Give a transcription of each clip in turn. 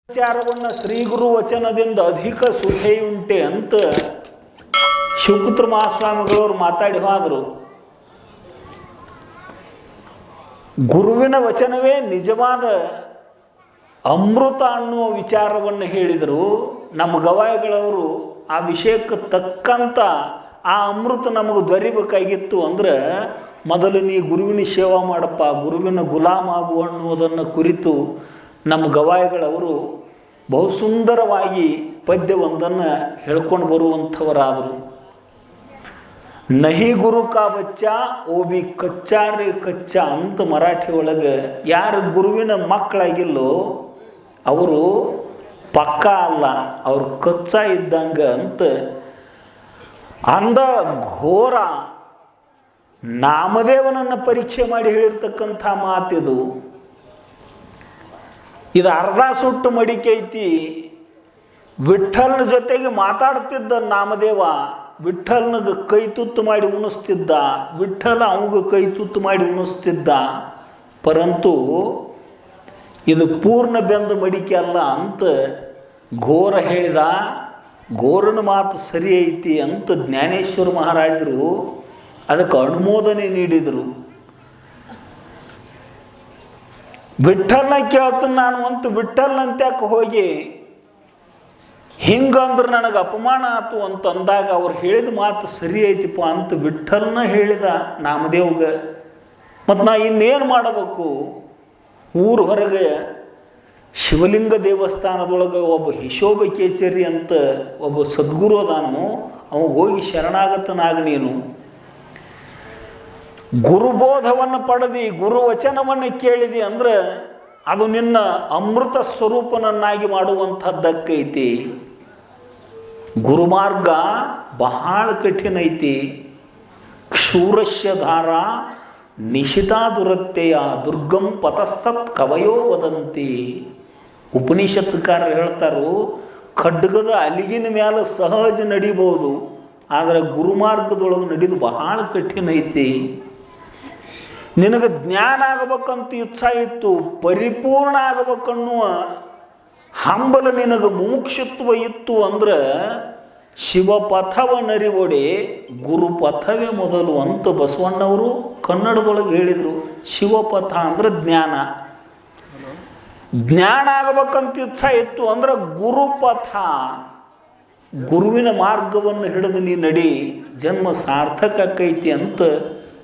ವಿಚಾರವನ್ನು ಶ್ರೀ ಗುರು ವಚನದಿಂದ ಅಧಿಕ ಸುಖೆಯುಂಟೆ ಅಂತ ಶಿವಪುತ್ರ ಮಹಾಸ್ವಾಮಿಗಳವರು ಮಾತಾಡಿ ಹೋದರು. ಗುರುವಿನ ವಚನವೇ ನಿಜವಾದ ಅಮೃತ ಅನ್ನುವ ವಿಚಾರವನ್ನು ಹೇಳಿದರು. ನಮ್ಮ ಗವಾಯಿಗಳವರು ಆ ವಿಷಯಕ್ಕೆ ತಕ್ಕಂಥ ಆ ಅಮೃತ ನಮಗೆ ದೊರಿಬೇಕಾಗಿತ್ತು ಅಂದ್ರೆ ಮೊದಲು ನೀ ಗುರುವಿನ ಸೇವಾ ಮಾಡಪ್ಪ, ಗುರುವಿನ ಗುಲಾಮ ಆಗು ಅನ್ನುವುದನ್ನು ಕುರಿತು ನಮ್ಮ ಗವಾಯಿಗಳವರು ಬಹು ಸುಂದರವಾಗಿ ಪದ್ಯವೊಂದನ್ನು ಹೇಳ್ಕೊಂಡು ಬರುವಂಥವರಾದರು. ನಹಿ ಗುರು ಕಾ ಬಚ್ಚಾ ಓ ಬಿ ಕಚ್ಚಾ ರೇ ಕಚ್ಚಾ ಅಂತ ಮರಾಠಿ ಒಳಗೆ ಯಾರು ಗುರುವಿನ ಮಕ್ಕಳಾಗಿಲ್ಲೋ ಅವರು ಪಕ್ಕ ಅಲ್ಲ, ಅವರು ಕಚ್ಚಾ ಇದ್ದಂಗೆ ಅಂತ ಅಂದ ಘೋರ ನಾಮದೇವನನ್ನು ಪರೀಕ್ಷೆ ಮಾಡಿ ಹೇಳಿರ್ತಕ್ಕಂಥ ಮಾತಿದು. ಇದು ಅರ್ಧ ಸುಟ್ಟು ಮಡಿಕೆ ಐತಿ. ವಿಠ್ಠಲನ ಜೊತೆಗೆ ಮಾತಾಡ್ತಿದ್ದ ನಾಮದೇವ ವಿಠ್ಠಲನಿಗೆ ಕೈ ತುತ್ತು ಮಾಡಿ ಉಣಿಸ್ತಿದ್ದ, ವಿಠ್ಠಲ ಅವನಿಗೆ ಕೈ ತುತ್ತು ಮಾಡಿ ಉಣಿಸ್ತಿದ್ದ. ಪರಂತು ಇದು ಪೂರ್ಣ ಬೆಂದ ಮಡಿಕೆ ಅಲ್ಲ ಅಂತ ಘೋರ ಹೇಳಿದ. ಘೋರನ ಮಾತು ಸರಿ ಐತಿ ಅಂತ ಜ್ಞಾನೇಶ್ವರ ಮಹಾರಾಜರು ಅದಕ್ಕೆ ಅನುಮೋದನೆ ನೀಡಿದರು. ವಿಠ್ಠಲನ ಕೇಳ್ತೀನಿ ನಾನು ಅಂತ ವಿಠ್ಠಲನಂತ್ಯಾಕೆ ಹೋಗಿ ಹಿಂಗಂದ್ರೆ ನನಗೆ ಅಪಮಾನ ಆಯ್ತು ಅಂತ ಅಂದಾಗ ಅವ್ರು ಹೇಳಿದ ಮಾತು ಸರಿ ಐತಿಪ್ಪ ಅಂತ ವಿಠ್ಠಲನ ಹೇಳಿದ ನಾಮದೇವ್ಗೆ. ಮತ್ತು ನಾ ಇನ್ನೇನು ಮಾಡಬೇಕು? ಊರು ಹೊರಗೆ ಶಿವಲಿಂಗ ದೇವಸ್ಥಾನದೊಳಗೆ ಒಬ್ಬ ಹಿಶೋಬ ಕೇಚರಿ ಅಂತ ಒಬ್ಬ ಸದ್ಗುರು ಅದಾನು, ಅವಾಗ ಹೋಗಿ ಶರಣಾಗತನಾಗ ನೀನು ಗುರುಬೋಧವನ್ನು ಪಡೆದು ಗುರುವಚನವನ್ನು ಕೇಳಿದಿ ಅಂದ್ರೆ ಅದು ನಿನ್ನ ಅಮೃತ ಸ್ವರೂಪನನ್ನಾಗಿ ಮಾಡುವಂಥದ್ದಕ್ಕೈತಿ. ಗುರುಮಾರ್ಗ ಬಹಳ ಕಠಿಣ ಐತಿ. ಕ್ಷೂರಸ್ಯ ಧಾರ ನಿಶಿತಾ ದುರತ್ಯಯ ದುರ್ಗಂ ಪತಸ್ತತ್ ಕವಯೋ ವದಂತಿ. ಉಪನಿಷತ್ಕಾರರು ಹೇಳ್ತಾರು, ಖಡ್ಗದ ಅಲಿಗಿನ ಮೇಲೆ ಸಹಜ ನಡಿಬೋದು, ಆದರೆ ಗುರುಮಾರ್ಗದೊಳಗೆ ನಡೆದು ಬಹಳ ಕಠಿಣ ಐತಿ. ನಿನಗೆ ಜ್ಞಾನ ಆಗಬೇಕಂತ ಇಚ್ಛಾ ಇತ್ತು, ಪರಿಪೂರ್ಣ ಆಗಬೇಕನ್ನುವ ಹಂಬಲ ನಿನಗೆ ಮುಮುಕ್ಷತ್ವ ಇತ್ತು ಅಂದ್ರೆ ಶಿವಪಥವ ನರಿವೊಡೆ ಗುರುಪಥವೇ ಮೊದಲು ಅಂತ ಬಸವಣ್ಣವರು ಕನ್ನಡದೊಳಗೆ ಹೇಳಿದರು. ಶಿವಪಥ ಅಂದ್ರೆ ಜ್ಞಾನ. ಜ್ಞಾನ ಆಗಬೇಕಂತ ಇಚ್ಛಾ ಇತ್ತು ಅಂದ್ರೆ ಗುರುಪಥ, ಗುರುವಿನ ಮಾರ್ಗವನ್ನು ಹಿಡಿದು ನೀ ನಡಿ, ಜನ್ಮ ಸಾರ್ಥಕ ಆಕೈತಿ ಅಂತ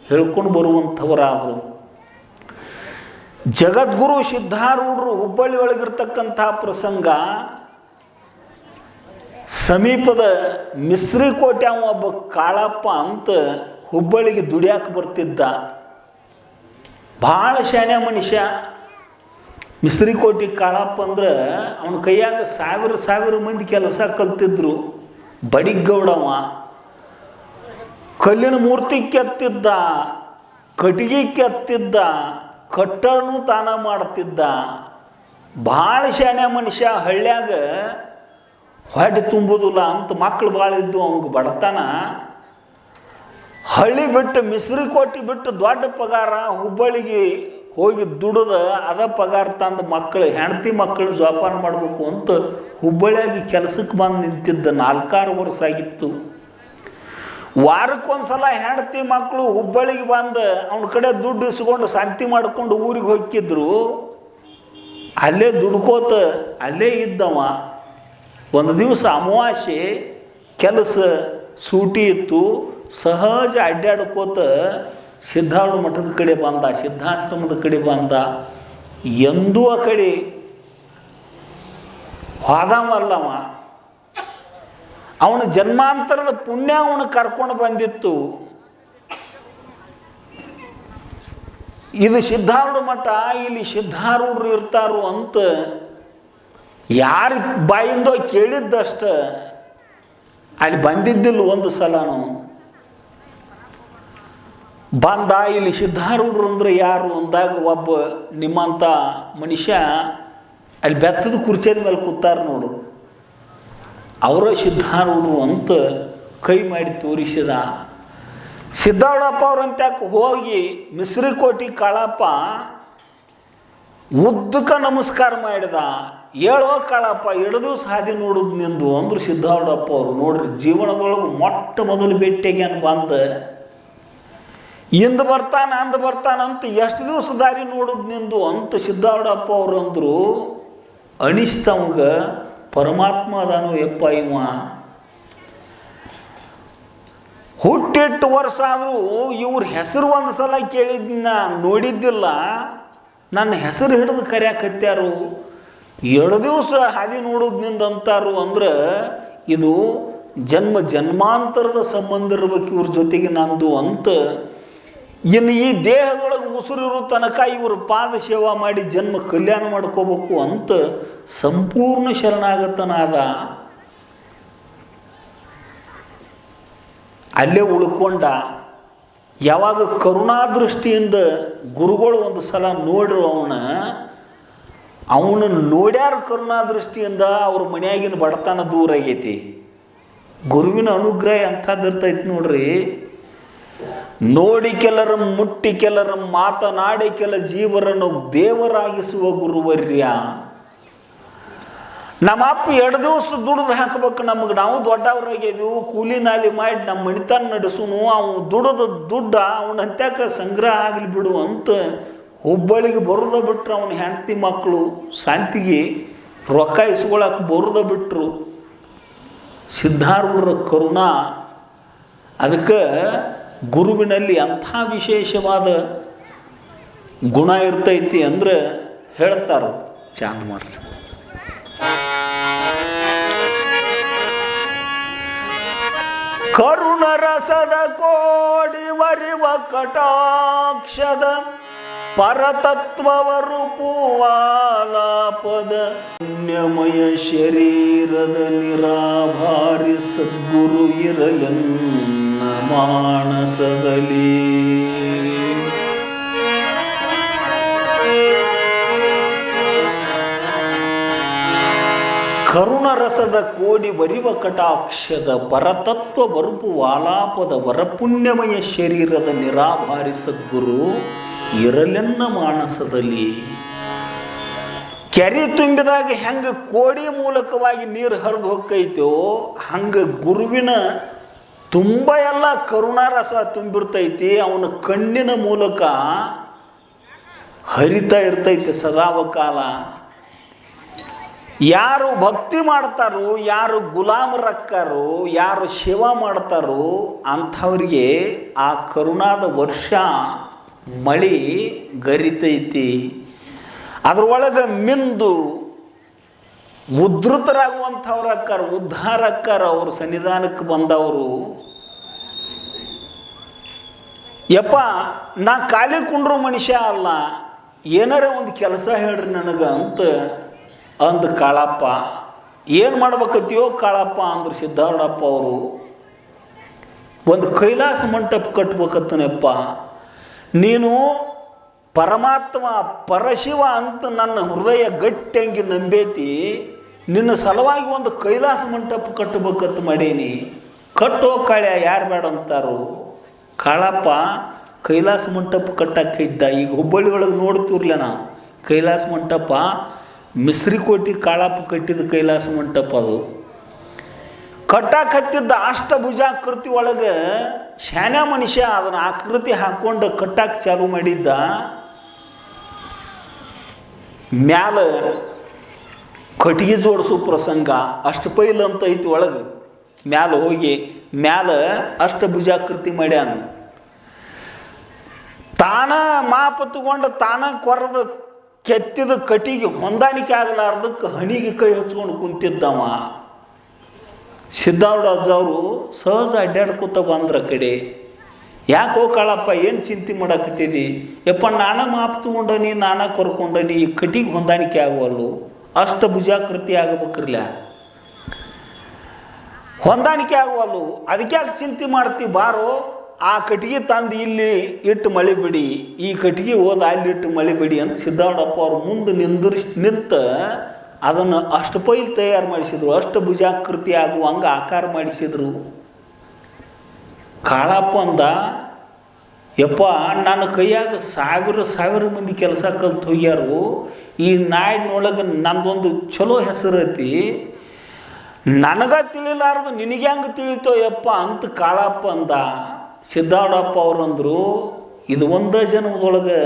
ಹೇಳ್ಕೊಂಡು ಬರುವಂಥವರಾದರು. ಜಗದ್ಗುರು ಸಿದ್ಧಾರೂಢರು ಹುಬ್ಬಳ್ಳಿ ಒಳಗಿರ್ತಕ್ಕಂಥ ಪ್ರಸಂಗ, ಸಮೀಪದ ಮಿಸ್ರಿಕೋಟೆ ಒಬ್ಬ ಕಾಳಪ್ಪ ಅಂತ ಹುಬ್ಬಳ್ಳಿಗೆ ದುಡಿಯಾಕೆ ಬರ್ತಿದ್ದ. ಭಾಳ ಶಾನ್ಯ ಮನುಷ್ಯ. ಮಿಸ್ರಿಕೋಟೆ ಕಾಳಪ್ಪ ಅಂದ್ರೆ ಅವನ ಕೈಯಾಗ ಸಾವಿರ ಮಂದಿ ಕೆಲಸ ಕಲ್ತಿದ್ರು. ಬಡಿಗೌಡವ ಕಲ್ಲಿನ ಮೂರ್ತಿ ಕೆತ್ತಿದ್ದ, ಕಟ್ಟಿಗೆ ಕೆತ್ತಿದ್ದ, ಕಟ್ಟನ್ನು ತಾನ ಮಾಡ್ತಿದ್ದ. ಭಾಳ ಶಾನ್ಯ ಮನುಷ್ಯ. ಹಳ್ಳ್ಯಾಗ ಹೊಟ್ಟೆ ತುಂಬುದಿಲ್ಲ ಅಂತ ಮಕ್ಕಳು ಭಾಳ ಇದ್ದು ಅವಂಗೆ ಬಡತನ. ಹಳ್ಳಿ ಬಿಟ್ಟು ಮಿಸ್ರಿಕೋಟೆ ಬಿಟ್ಟು ದೊಡ್ಡ ಪಗಾರ ಹುಬ್ಬಳ್ಳಿಗೆ ಹೋಗಿ ದುಡಿದ ಅದ ಪಗಾರ ತಂದು ಮಕ್ಕಳು ಹೆಂಡತಿ ಮಕ್ಕಳು ಜೋಪಾನ ಮಾಡಬೇಕು ಅಂತ ಹುಬ್ಬಳ್ಳಿಯಾಗಿ ಕೆಲಸಕ್ಕೆ ಬಂದು ನಿಂತಿದ್ದ. 4-6 ವರ್ಷ ಆಗಿತ್ತು. ವಾರಕ್ಕೊಂದ್ಸಲ ಹೆಂಡತಿ ಮಕ್ಕಳು ಹುಬ್ಬಳ್ಳಿಗೆ ಬಂದು ಅವನ ಕಡೆ ದುಡ್ಡು ಇಸ್ಕೊಂಡು ಶಾಂತಿ ಮಾಡ್ಕೊಂಡು ಊರಿಗೆ ಹೋಗಿದ್ರು. ಅಲ್ಲೇ ದುಡ್ಕೋತ ಅಲ್ಲೇ ಇದ್ದವ. ಒಂದು ದಿವಸ ಅಮಾವಾಸ್ಯೆ ಕೆಲಸ ಸೂಟಿ ಇತ್ತು. ಸಹಜ ಅಡ್ಡಾಡ್ಕೋತ ಸಿದ್ಧಾರೂಢ ಮಠದ ಕಡೆ ಬಂದ, ಸಿದ್ಧಾಶ್ರಮದ ಕಡೆ ಬಂದ. ಎಂದೂ ಆ ಕಡೆ ಹೋದವಲ್ಲವ. ಅವನ ಜನ್ಮಾಂತರದ ಪುಣ್ಯ ಅವನು ಕರ್ಕೊಂಡು ಬಂದಿತ್ತು. ಇದು ಸಿದ್ಧಾರೂಢ ಮಠ, ಇಲ್ಲಿ ಸಿದ್ಧಾರೂಢರು ಇರ್ತಾರು ಅಂತ ಯಾರ ಬಾಯಿಂದೋ ಕೇಳಿದ್ದಷ್ಟ. ಅಲ್ಲಿ ಬಂದಿದ್ದಿಲ್ಲ ಒಂದು ಸಲ. ನಾವು ಬಂದ ಇಲ್ಲಿ ಸಿದ್ಧಾರೂಢರು ಅಂದ್ರೆ ಯಾರು ಅಂದಾಗ ಒಬ್ಬ ನಿಮ್ಮಂಥ ಮನುಷ್ಯ ಅಲ್ಲಿ ಬೆತ್ತದ ಕುರ್ಚಿಯ ಮೇಲೆ ಕೂತಾರ ನೋಡು, ಅವರ ಸಿದ್ಧಾರೂಢರು ಅಂತ ಕೈ ಮಾಡಿ ತೋರಿಸಿದ. ಸಿದ್ಧಾರೂಢಪ್ಪ ಅವ್ರಂತ್ಯಾಕೆ ಹೋಗಿ ಮಿಸ್ರಿಕೋಟೆ ಕಾಳಪ್ಪ ಉದ್ದಕ ನಮಸ್ಕಾರ ಮಾಡಿದ. ಹೇಳೋ ಕಾಳಪ್ಪ 2 ದಿವಸ ಹಾದಿ ನೋಡುದು ನಿಂದು ಅಂದ್ರು ಸಿದ್ಧಾರೂಢಪ್ಪ ಅವರು. ನೋಡ್ರಿ, ಜೀವನದೊಳಗೆ ಮೊಟ್ಟ ಮೊದಲು ಭೇಟಿಯಾಗ್ಯಾನ ಬಂದ. ಇಂದು ಬರ್ತಾನ ಅಂದು ಬರ್ತಾನಂತ ಎಷ್ಟು ದಿವಸ ದಾರಿ ನೋಡುದು ನಿಂದು ಅಂತ ಸಿದ್ಧಾರೂಢಪ್ಪ ಅವರು ಅಂದರು. ಅನಿಸ್ತವಂಗ ಪರಮಾತ್ಮ ಅದಾನು ಯಪ್ಪ ಇವ. ಹುಟ್ಟೆಟ್ಟು ವರ್ಷ ಆದರೂ ಇವ್ರ ಹೆಸರು ಒಂದು ಸಲ ಕೇಳಿದ್ನ ನೋಡಿದ್ದಿಲ್ಲ, ನನ್ನ ಹೆಸರು ಹಿಡಿದು ಕರ್ಯಾಕತ್ಯಾರು, 2 ದಿವಸ ಹಾದಿ ನೋಡೋದ್ನಿಂದ ಅಂತಾರು ಅಂದ್ರೆ ಇದು ಜನ್ಮ ಜನ್ಮಾಂತರದ ಸಂಬಂಧ ಇರ್ಬೇಕು ಇವ್ರ ಜೊತೆಗೆ ನಂದು ಅಂತ. ಇನ್ನು ಈ ದೇಹದೊಳಗೆ ಉಸಿರಿರೋ ತನಕ ಇವರು ಪಾದ ಸೇವಾ ಮಾಡಿ ಜನ್ಮ ಕಲ್ಯಾಣ ಮಾಡ್ಕೋಬೇಕು ಅಂತ ಸಂಪೂರ್ಣ ಶರಣಾಗತನಾದ. ಅಲ್ಲೇ ಉಳ್ಕೊಂಡ. ಯಾವಾಗ ಕರುಣಾದೃಷ್ಟಿಯಿಂದ ಗುರುಗಳು ಒಂದು ಸಲ ನೋಡ್ರು ಅವನ ನೋಡ್ಯಾರ ಕರುಣಾದೃಷ್ಟಿಯಿಂದ ಅವ್ರ ಮನೆಯಾಗಿನ ಬಡತನ ದೂರ ಆಗೈತಿ. ಗುರುವಿನ ಅನುಗ್ರಹ ಎಂಥದ್ದಿರ್ತೈತಿ ನೋಡ್ರಿ. ನೋಡಿ ಕೆಲರ ಮುಟ್ಟಿ ಕೆಲರ ಮಾತನಾಡಿ ಕೆಲ ಜೀವರನ್ನು ದೇವರಾಗಿಸುವ ಗುರುವರ್ಯ. ನಮ್ಮ ಅಪ್ಪ 2 ದಿವಸ ದುಡ್ದು ಹಾಕ್ಬೇಕು ನಮಗೆ, ನಾವು ದೊಡ್ಡವ್ರಾಗಿದ್ದೀವಿ, ಕೂಲಿ ನಾಲಿ ಮಾಡಿ ನಮ್ಮ ಮಣಿತನ ನಡೆಸುನು, ಅವನು ದುಡ್ಡು ಅವನಂತ್ಯಾಕ ಸಂಗ್ರಹ ಆಗಲಿ ಬಿಡು ಅಂತ ಹುಬ್ಬಳ್ಳಿಗೆ ಬರೋದ ಬಿಟ್ರು. ಅವನ ಹೆಂಡತಿ ಮಕ್ಕಳು ಶಾಂತಿಗೆ ರೊಕ್ಕ ಇಸ್ಕೊಳಕ್ಕೆ ಬರೋದ ಬಿಟ್ರು. ಸಿದ್ಧಾರೂಢರ ಕರುಣಾ. ಅದಕ್ಕೆ ಗುರುವಿನಲ್ಲಿ ಅಂಥ ವಿಶೇಷವಾದ ಗುಣ ಇರ್ತೈತಿ ಅಂದ್ರೆ ಹೇಳ್ತಾರೆ ಚಾಂದಮಾರ್ರಿ. ಕರುಣ ರಸದ ಕೋಡಿ ವರಿವ ಕಟಾಕ್ಷದ ಪರತತ್ವವರು ಪೂವಾಲಾಪದ ಪುಣ್ಯಮಯ ಶರೀರದ ನಿರಾಭಾರಿ ಸದ್ಗುರು ಇರಲೆನ್ನ ಮಾನಸದಲ್ಲಿ. ಕರುಣರಸದ ಕೋಡಿ ವರಿವ ಕಟಾಕ್ಷದ ಪರತತ್ವ ಬರುಪು ವಾಲಾಪದ ವರಪುಣ್ಯಮಯ ಶರೀರದ ನಿರಾಭಾರಿ ಸದ್ಗುರು ಇರಲೆನ್ನ ಮಾನಸದಲ್ಲಿ. ಕೆರೆ ತುಂಬಿದಾಗ ಹೆಂಗೆ ಕೋಡಿ ಮೂಲಕವಾಗಿ ನೀರು ಹರಿದು ಹೋಗ್ತೈತೋ ಹಂಗೆ ಗುರುವಿನ ತುಂಬ ಎಲ್ಲ ಕರುಣಾರಸ ತುಂಬಿರ್ತೈತಿ. ಅವನ ಕಣ್ಣಿನ ಮೂಲಕ ಹರಿತಾ ಇರ್ತೈತಿ ಸದಾವಕಾಲ. ಯಾರು ಭಕ್ತಿ ಮಾಡ್ತಾರೋ, ಯಾರು ಗುಲಾಮರಕ್ಕಾರೋ, ಯಾರು ಸೇವಾ ಮಾಡ್ತಾರೋ ಅಂಥವ್ರಿಗೆ ಆ ಕರುಣಾದ ವರ್ಷ ಮಳೆ ಗರಿತೈತಿ. ಅದ್ರೊಳಗೆ ಮಿಂದು ಉದ್ಧತರಾಗುವಂಥವ್ರು ಅಕ್ಕಾರ, ಉದ್ಧಾರ ಅಕ್ಕಾರ. ಅವರು ಸನ್ನಿಧಾನಕ್ಕೆ ಬಂದವರು, ಯಪ್ಪ ನಾ ಖಾಲಿ ಕುಂಡ್ರು ಮನುಷ್ಯ ಅಲ್ಲ, ಏನಾರ ಒಂದು ಕೆಲಸ ಹೇಳ್ರಿ ನನಗೆ ಅಂತ ಅಂದು ಕಾಳಪ್ಪ. ಏನು ಮಾಡ್ಬೇಕತ್ತೀಯೋ ಕಾಳಪ್ಪ ಅಂದ್ರು ಸಿದ್ಧಾರೂಢಪ್ಪ ಅವರು. ಒಂದು ಕೈಲಾಸ ಮಂಟಪ ಕಟ್ಬೇಕತ್ತನಪ್ಪ, ನೀನು ಪರಮಾತ್ಮ ಪರಶಿವ ಅಂತ ನನ್ನ ಹೃದಯ ಗಟ್ಟಿಯಂಗಿ ನಂಬೇತಿ, ನಿನ್ನ ಸಲುವಾಗಿ ಒಂದು ಕೈಲಾಸ ಮಂಟಪ ಕಟ್ಟಬೇಕತ್ತು ಮಾಡೀನಿ, ಕಟ್ಟೋ ಕಾಳ್ಯ ಯಾರು ಬೇಡ ಅಂತಾರು. ಕಾಳಪ್ಪ ಕೈಲಾಸ ಮಂಟಪ ಕಟ್ಟಕ್ಕೆ ಇದ್ದ. ಈಗ ಹುಬ್ಬಳ್ಳಿ ಒಳಗೆ ನೋಡ್ತಿರ್ಲ ನಾವು ಕೈಲಾಸ ಮಂಟಪ, ಮಿಸ್ರಿಕೋಟಿ ಕಾಳಪ್ಪ ಕಟ್ಟಿದ ಕೈಲಾಸ ಮಂಟಪ. ಅದು ಕಟ್ಟಾಕತ್ತಿದ್ದ ಅಷ್ಟಭುಜಾಕೃತಿ ಒಳಗೆ ಶಾನ್ಯ ಮನುಷ್ಯ ಅದನ್ನು ಆಕೃತಿ ಹಾಕ್ಕೊಂಡು ಕಟ್ಟಾಕ ಚಾಲು ಮಾಡಿದ್ದ. ಮ್ಯಾಲ ಕಟ್ಟಿಗೆ ಜೋಡಿಸೋ ಪ್ರಸಂಗ ಅಷ್ಟು ಪೈಲ್ ಅಂತ ಐತಿ ಒಳಗೆ. ಮ್ಯಾಲ ಹೋಗಿ ಮ್ಯಾಲ ಅಷ್ಟಭುಜಾಕೃತಿ ಮಾಡ್ಯಾನ. ತಾನ ಮಾಪ ತಗೊಂಡು ತಾನ ಕೊರದ ಕೆತ್ತಿದ ಕಟ್ಟಿಗೆ ಹೊಂದಾಣಿಕೆ ಆಗಲಾರ್ದಕ್ಕೆ ಹಣಿಗೆ ಕೈ ಹಚ್ಕೊಂಡು ಕುಂತಿದ್ದವ. ಸಿದ್ಧಾರೂಢ ಅಜ್ಜವರು ಸಹಜ ಅಡ್ಡಾಡ್ಕೊತ ಬಂದ್ರ ಕಡೆ. ಯಾಕೋ ಕಾಳಪ್ಪ ಏನು ಚಿಂತೆ ಮಾಡಕತ್ತಿದಿ? ಯಪ್ಪ ನಾನ ಮಾಪ್ ತಗೊಂಡನಿ, ನಾನ ಕರ್ಕೊಂಡನಿ, ಈ ಕಟ್ಟಿಗೆ ಹೊಂದಾಣಿಕೆ ಆಗುವಲ್ಲು, ಅಷ್ಟು ಭುಜಾಕೃತಿ ಆಗಬೇಕ್ರಲ್ಲ, ಹೊಂದಾಣಿಕೆ ಆಗುವಲ್ಲು, ಅದಕ್ಯಾಕೆ ಚಿಂತೆ ಮಾಡ್ತಿ? ಬಾರೋ ಆ ಕಟ್ಟಿಗೆ ತಂದು ಇಲ್ಲಿ ಇಟ್ಟು ಮಳೆ ಬಿಡಿ, ಈ ಕಟ್ಟಿಗೆ ಹೋದ ಅಲ್ಲಿ ಇಟ್ಟು ಮಳೆ ಬಿಡಿ ಅಂತ ಸಿದ್ಧಾರೂಢಪ್ಪ ಅವ್ರು ಮುಂದೆ ನಿಂತ ಅದನ್ನು ಅಷ್ಟು ಪೈಲ್ ತಯಾರು ಮಾಡಿಸಿದ್ರು. ಅಷ್ಟು ಭುಜಾಕೃತಿ ಆಗುವಂಗೆ ಆಕಾರ ಮಾಡಿಸಿದ್ರು. ಕಾಳಪ್ಪ ಅಂದ, ಯಪ್ಪ ನನ್ನ ಕೈಯಾಗ ಸಾವಿರ ಮಂದಿ ಕೆಲಸ ಕಲ್ತು ಹೋಗ್ಯಾರು, ಈ ನಾಡಿನೊಳಗೆ ನಂದೊಂದು ಚಲೋ ಹೆಸರು ಐತಿ, ನನಗೆ ತಿಳಿಲಾರ್ದು ನಿನಗೆ ಹೆಂಗೆ ತಿಳಿತೋ ಯಪ್ಪ ಅಂತ ಕಾಳಪ್ಪ ಅಂದ. ಸಿದ್ದಾರೂಢಪ್ಪ ಅವ್ರಂದ್ರು, ಇದು ಒಂದೇ ಜನ್ಮದೊಳಗೆ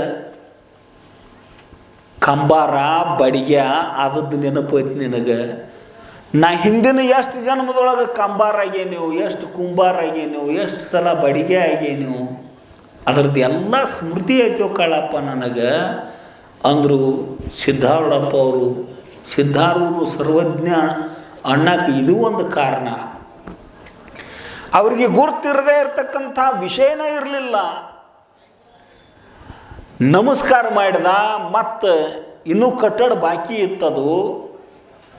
ಕಂಬಾರ ಬಡಿಗೆ ಆದದ್ದು ನೆನಪು ಐತಿ ನಿನಗೆ. ನಾ ಹಿಂದಿನ ಎಷ್ಟು ಜನ್ಮದೊಳಗೆ ಕಂಬಾರ ಆಗ್ಯಾನೀವು, ಎಷ್ಟು ಕುಂಬಾರ ಆಗ್ಯಾನೀವು, ಎಷ್ಟು ಸಲ ಬಡಿಗೆ ಆಗ್ಯಾನೀವು, ಅದ್ರದ್ದು ಎಲ್ಲ ಸ್ಮೃತಿ ಐತೋ ಕಾಳಪ್ಪ ನನಗೆ ಅಂದರು ಸಿದ್ದಾರೂಢಪ್ಪ ಅವರು. ಸಿದ್ಧಾರೂಢರು ಸರ್ವಜ್ಞ ಅನ್ನಕ್ಕೆ ಇದು ಒಂದು ಕಾರಣ. ಅವರಿಗೆ ಗುರ್ತಿರದೇ ಇರತಕ್ಕಂಥ ವಿಷಯನೇ ಇರಲಿಲ್ಲ. ನಮಸ್ಕಾರ ಮಾಡಿದ, ಮತ್ತು ಇನ್ನೂ ಕಟ್ಟಡ ಬಾಕಿ ಇತ್ತದು.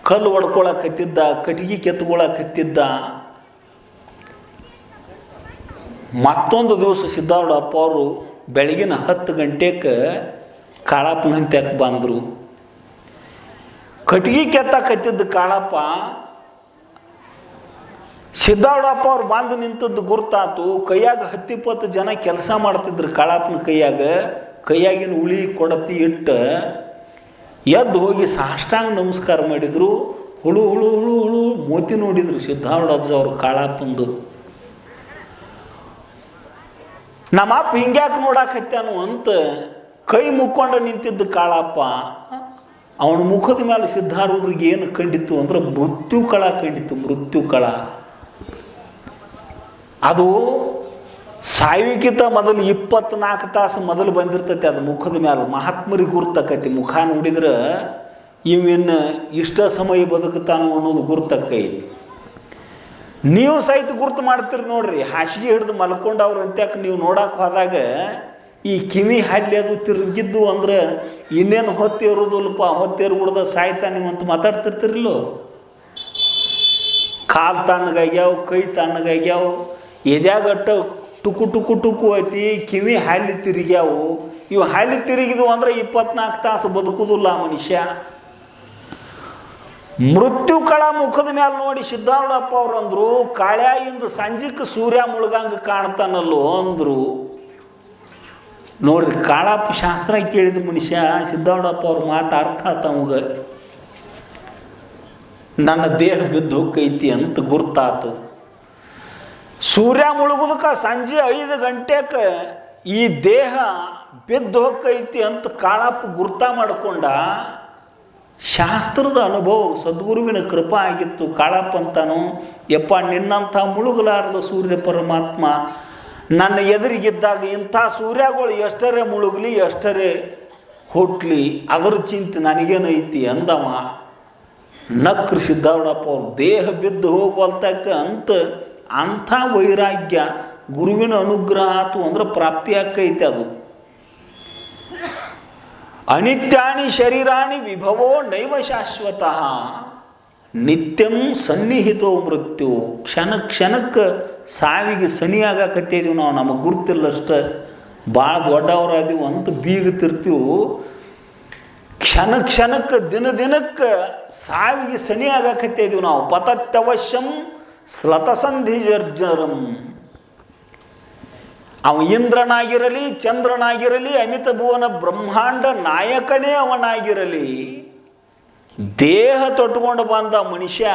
ಕಲ್ಲು ಹೊಡ್ಕೊಳಕತ್ತಿದ್ದ, ಕಟ್ಟಿಗೆ ಕೆತ್ಕೊಳಕತ್ತಿದ್ದ. ಮತ್ತೊಂದು ದಿವಸ ಸಿದ್ದಾರೂಢಪ್ಪ ಅವರು ಬೆಳಗಿನ 10 ಗಂಟೆಗೆ ಕಾಳಪ್ಪನಂತ್ಯಕ್ಕೆ ಬಂದರು. ಕಟ್ಟಿಗೆ ಕೆತ್ತಕತ್ತಿದ್ದ ಕಾಳಪ್ಪ ಸಿದ್ದಾರೂಢಪ್ಪ ಅವ್ರು ಬಂದು ನಿಂತದ್ದು ಗುರ್ತಾತು. ಕೈಯಾಗ 10-20 ಜನ ಕೆಲಸ ಮಾಡ್ತಿದ್ರು ಕಾಳಪ್ಪನ ಕೈಯಾಗಿನ ಉಳಿ ಕೊಡತಿ ಇಟ್ಟು ಎದ್ದು ಹೋಗಿ ಸಾಷ್ಟಾಂಗ ನಮಸ್ಕಾರ ಮಾಡಿದರು. ಹುಳು ಹುಳು ಹುಳು ಹುಳು ಮೋತಿ ನೋಡಿದ್ರು ಸಿದ್ದಾರೂಢಜ್ಜ ಅವರು ಕಾಳಪ್ಪಂದು. ನಮ್ಮಪ್ಪ ಹಿಂಗ್ಯಾಕೆ ನೋಡಾಕತ್ಯಾನು ಅಂತ ಕೈ ಮುಕ್ಕೊಂಡು ನಿಂತಿದ್ದ ಕಾಳಪ್ಪ, ಅವನ ಮುಖದ ಮೇಲೆ ಸಿದ್ದಾರೂಢರಿಗೆ ಏನು ಕಂಡಿತ್ತು ಅಂದ್ರೆ ಮೃತ್ಯು ಕಳ ಕಂಡಿತ್ತು. ಮೃತ್ಯು ಕಳ ಅದು ಸಾಯುವಿಕಿಂತ ಮೊದಲು 24 ತಾಸು ಮೊದಲು ಬಂದಿರ್ತೈತಿ. ಅದು ಮುಖದ ಮೇಲೆ ಮಹಾತ್ಮರಿಗೆ ಗುರ್ತಕೈತಿ. ಮುಖ ನೋಡಿದ್ರೆ ಇವಿನ್ನು ಇಷ್ಟ ಸಮಯ ಬದುಕುತ್ತಾನು ಅನ್ನೋದು ಗುರ್ತಕ್ಕೈತಿ. ನೀವು ಸಹಿತ ಗುರ್ತು ಮಾಡ್ತೀರಿ ನೋಡ್ರಿ. ಹಾಸಿಗೆ ಹಿಡಿದು ಮಲ್ಕೊಂಡು ಅವ್ರು ಅಂತ್ಯಾಕೆ ನೀವು ನೋಡಕ್ಕೆ ಹೋದಾಗ ಈ ಕಿವಿ ಹಲ್ಲಿ ಅದು ತಿರುಗಿದ್ದು ಅಂದ್ರೆ ಇನ್ನೇನು ಹೊತ್ತೇರೋದಿಲ್ಲಪ್ಪ, ಹೊತ್ತೇರ್ಬಿಡ್ದ ಸಾಯ್ತಾನಿವಂತ ಮಾತಾಡ್ತಿರ್ತಿರಲ್ಲೋ. ಕಾಲು ತಣ್ಣಗಾಗ್ಯಾವ, ಕೈ ತಣ್ಣಗಾಗ್ಯಾವ, ಎದ್ಯಾಗಟ್ಟ ಟುಕು ಟುಕು ಟುಕು ಐತಿ, ಕಿವಿ ಹಾಲಿ ತಿರುಗ್ಯಾವು. ಇವು ಹಾಲಿ ತಿರುಗಿದ್ವು ಅಂದ್ರೆ 24 ತಾಸು ಬದುಕುದಿಲ್ಲ ಮನುಷ್ಯ. ಮೃತ್ಯು ಕಳ ಮುಖದ ಮೇಲೆ ನೋಡಿ ಸಿದ್ದಾರೂಢಪ್ಪ ಅವ್ರು ಅಂದರು, ಕಾಳ್ಯಾಯಿಂದ ಸಂಜೆಕ್ಕೆ ಸೂರ್ಯ ಮುಳುಗಂಗೆ ಕಾಣ್ತಾನಲ್ಲೋ ಅಂದರು. ನೋಡ್ರಿ, ಕಾಳಪ್ಪ ಶಾಸ್ತ್ರ ಕೇಳಿದ ಮನುಷ್ಯ ಸಿದ್ದಾರೂಢಪ್ಪ ಅವ್ರ ಮಾತು ಅರ್ಥ ಆತ ಅವಾಗ. ನನ್ನ ದೇಹ ಬಿದ್ದು ಹೋಗೈತಿ ಅಂತ ಗುರ್ತಾತು. ಸೂರ್ಯ ಮುಳುಗುದಕ್ಕೆ ಸಂಜೆ 5 ಗಂಟೆಗೆ ಈ ದೇಹ ಬಿದ್ದು ಹೋಗೈತಿ ಅಂತ ಕಾಳಪ್ಪ ಗುರ್ತ ಮಾಡಿಕೊಂಡ. ಶಾಸ್ತ್ರದ ಅನುಭವ, ಸದ್ಗುರುವಿನ ಕೃಪಾ ಆಗಿತ್ತು. ಕಾಳಪ್ಪ ಅಂತಾನು, ಯಪ್ಪ ನಿನ್ನಂಥ ಮುಳುಗಲಾರದ ಸೂರ್ಯ ಪರಮಾತ್ಮ ನನ್ನ ಎದುರಿಗಿದ್ದಾಗ ಇಂಥ ಸೂರ್ಯಗಳು ಎಷ್ಟರೇ ಮುಳುಗಲಿ ಎಷ್ಟರೇ ಹುಟ್ಲಿ ಅದರ ಚಿಂತೆ ನನಗೇನೈತಿ ಅಂದವ. ನಕ್ರು ಸಿದ್ದಾರೂಢಪ್ಪ ಅವ್ರು. ದೇಹ ಬಿದ್ದು ಹೋಗುವಲ್ತಕ್ಕ ಅಂಥ ವೈರಾಗ್ಯ ಗುರುವಿನ ಅನುಗ್ರಹ ಆತು ಅಂದ್ರೆ ಪ್ರಾಪ್ತಿ ಆಕ್ಕೈತೆ. ಅದು ಅನಿತ್ಯಾನಿ ಶರೀರಾಣಿ ವಿಭವೋ ನೈವ ಶಾಶ್ವತಃ ನಿತ್ಯಂ ಸನ್ನಿಹಿತೋ ಮೃತ್ಯು. ಕ್ಷಣಕ್ಕೆ ಸಾವಿಗೆ ಸನಿಯಾಗಕತ್ತಿದ್ದೀವಿ ನಾವು. ನಮಗೆ ಗುರ್ತಿಲ್ಲಷ್ಟ ಭಾಳ ದೊಡ್ಡವರಾದೀವಿ ಅಂತ ಬೀಗುತ್ತಿರ್ತೀವಿ. ಕ್ಷಣಕ್ಕೆ ದಿನಕ್ಕೆ ಸಾವಿಗೆ ಸನಿಯಾಗಕತ್ತಿದ್ದೀವಿ ನಾವು. ಪತತ್ಯವಶ್ಯಂ ಸ್ಲತಸಂಧಿಜರ್ಜರಂ. ಅವ ಇಂದ್ರನಾಗಿರಲಿ, ಚಂದ್ರನಾಗಿರಲಿ, ಅಮಿತ ಭುವನ ಬ್ರಹ್ಮಾಂಡ ನಾಯಕನೇ ಅವನಾಗಿರಲಿ, ದೇಹ ತೊಟ್ಕೊಂಡು ಬಂದ ಮನುಷ್ಯ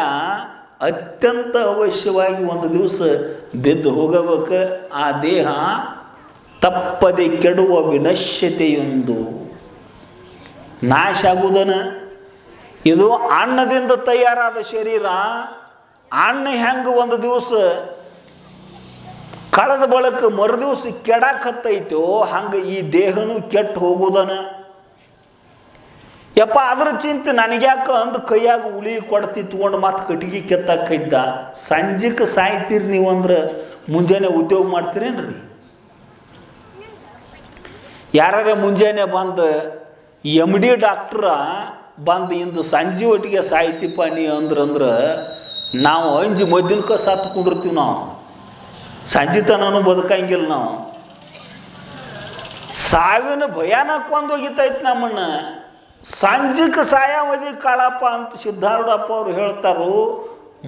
ಅತ್ಯಂತ ಅವಶ್ಯವಾಗಿ ಒಂದು ದಿವಸ ಬಿದ್ದು ಹೋಗಬೇಕು. ಆ ದೇಹ ತಪ್ಪದೆ ಕೆಡುವ ವಿನಶ್ಯತೆಯೊಂದು ನಾಶ ಆಗುವುದನ. ಇದು ಅನ್ನದಿಂದ ತಯಾರಾದ ಶರೀರ. ಅನ್ನ ಹೆಂಗೆ ಒಂದು ದಿವಸ ಕಳೆದ ಬಳಕ ಮರುದಿವಸ ಕೆಡಾಕತ್ತೈತೋ ಹಂಗೆ ಈ ದೇಹನೂ ಕೆಟ್ಟು ಹೋಗುದನ. ಯಪ್ಪ ಅದ್ರ ಚಿಂತೆ ನನಗ್ಯಾಕ ಅಂದು ಕೈಯಾಗ ಉಳಿ ಕೊಡ್ತಿ ತೊಗೊಂಡು ಮತ್ತೆ ಕಟ್ಟಿಗೆ ಕೆತ್ತಾಕೈದ್ದ. ಸಂಜೆಗೆ ಸಾಯ್ತೀರಿ ನೀವು ಅಂದ್ರೆ ಮುಂಜಾನೆ ಉದ್ಯೋಗ ಮಾಡ್ತೀರೇನ್ರಿ? ಯಾರ ಮುಂಜಾನೆ ಬಂದು MD ಡಾಕ್ಟ್ರ ಬಂದು ಇಂದು ಸಂಜೆ ಒಟ್ಟಿಗೆ ಸಾಯ್ತಿಪ್ಪ ನೀ ಅಂದ್ರಂದ್ರೆ ನಾವು ಅಂಜಿ ಮದ್ದಿನಕ ಸತ್ತು ಕುಂಡಿರ್ತೀವಿ. ನಾವು ಸಂಜೆ ತನೂ ಬದುಕಂಗಿಲ್ಲ. ನಾವು ಸಾವಿನ ಭಯಾನಕ ಒಂದು ಹೋಗಿತೈತಿ ನಮ್ಮನ್ನು. ಸಂಜೆಗೆ ಸಾಯಾವಧಿ ಕಾಳಪ್ಪ ಅಂತ ಸಿದ್ದಾರೂಢಪ್ಪ ಅವರು ಹೇಳ್ತಾರೋ.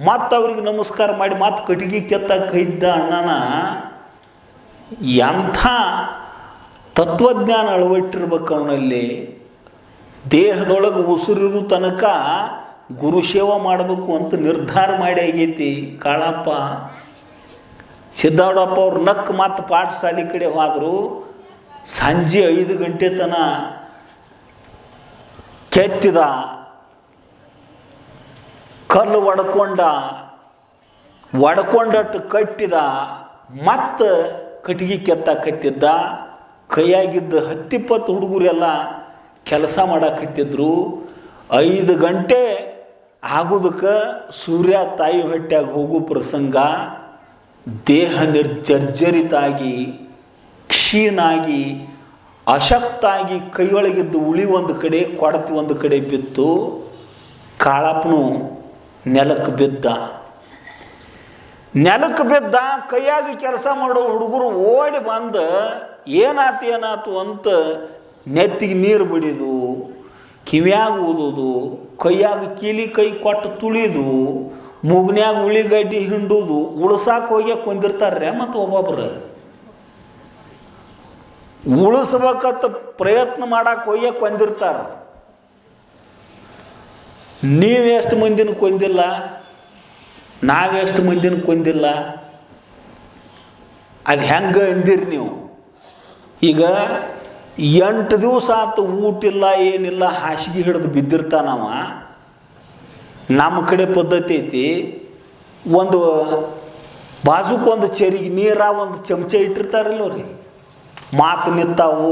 ಮತ್ತು ಅವ್ರಿಗೆ ನಮಸ್ಕಾರ ಮಾಡಿ ಮತ್ತೆ ಕಟ್ಟಿಗೆ ಕೆತ್ತಕೈದ್ದ ಅಣ್ಣನ ಎಂಥ ತತ್ವಜ್ಞಾನ ಅಳವಟ್ಟಿರ್ಬೇಕು ಅವನಲ್ಲಿ. ದೇಹದೊಳಗೆ ಉಸಿರಿರು ತನಕ ಗುರು ಸೇವಾ ಮಾಡಬೇಕು ಅಂತ ನಿರ್ಧಾರ ಮಾಡಿ ಆಗೈತಿ ಕಾಳಪ್ಪ. ಸಿದ್ದಾರೂಢಪ್ಪ ಅವ್ರು ನಕ್ಕು ಮತ್ತು ಪಾಠಶಾಲೆ ಕಡೆ ಹೋದರು. ಸಂಜೆ 5 ಗಂಟೆ ತನ ಕೆತ್ತಿದ, ಕಲ್ಲು ಒಡ್ಕೊಂಡಟ್ಟು ಕಟ್ಟಿದ, ಮತ್ತು ಕಟ್ಟಿಗೆ ಕೆತ್ತಾಕತ್ತಿದ್ದ. ಕೈಯಾಗಿದ್ದ 10-20 ಹುಡುಗರೆಲ್ಲ ಕೆಲಸ ಮಾಡಾಕತ್ತಿದ್ರು. 5 ಗಂಟೆ ಆಗೋದಕ್ಕೆ ಸೂರ್ಯ ತಾಯಿ ಹೊಟ್ಯಾಗ ಹೋಗೋ ಪ್ರಸಂಗ. ದೇಹ ನಿರ್ಜರ್ಜರಿತಾಗಿ, ಕ್ಷೀಣಾಗಿ, ಅಶಕ್ತಾಗಿ, ಕೈಯೊಳಗಿದ್ದು ಉಳಿ ಒಂದು ಕಡೆ, ಕೊಡತಿ ಒಂದು ಕಡೆ ಬಿತ್ತು. ಕಾಳಪ್ಪನು ನೆಲಕ್ಕೆ ಬಿದ್ದ. ಕೈಯಾಗಿ ಕೆಲಸ ಮಾಡೋ ಹುಡುಗರು ಓಡಿ ಬಂದು ಏನಾತು ಅಂತ ನೆತ್ತಿಗೆ ನೀರು ಬಿಡಿದು, ಕಿವ್ಯಾಗ ಊದೋದು, ಕೈಯಾಗ ಕೀಲಿ ಕೈ ಕೊಟ್ಟು ತುಳಿದು, ಮೂಗ್ನ್ಯಾಗ ಉಳಿಗಡ್ಡಿ ಹಿಂಡುದು, ಉಳ್ಸಾಕೆ ಹೋಗಿ ಕೊಂದಿರ್ತಾರೆ. ಮತ್ತು ಒಬ್ಬೊಬ್ರು ಉಳಿಸ್ಬೇಕಂತ ಪ್ರಯತ್ನ ಮಾಡಕ್ಕೆ ಹೋಗಿ ಕೊಂದಿರ್ತಾರೆ. ನೀವೆಷ್ಟು ಮಂದಿನ ಕೊಂದಿಲ್ಲ, ನಾವೆಷ್ಟು ಮಂದಿನ ಕೊಂದಿಲ್ಲ. ಅದು ಹೆಂಗೆ ಅಂದಿರಿ ನೀವು? ಈಗ 8 ದಿವಸ ಆತು ಊಟ ಇಲ್ಲ, ಏನಿಲ್ಲ, ಹಾಸಿಗೆ ಹಿಡಿದು ಬಿದ್ದಿರ್ತಾನವ. ನಮ್ಮ ಕಡೆ ಪದ್ಧತಿ ಐತಿ, ಒಂದು ಬಾಜುಕೊಂದು ಚೆರಿಗೆ ನೀರ ಒಂದು ಚಮಚ ಇಟ್ಟಿರ್ತಾರಲ್ಲ ರೀ. ಮಾತು ನಿಂತಾವು,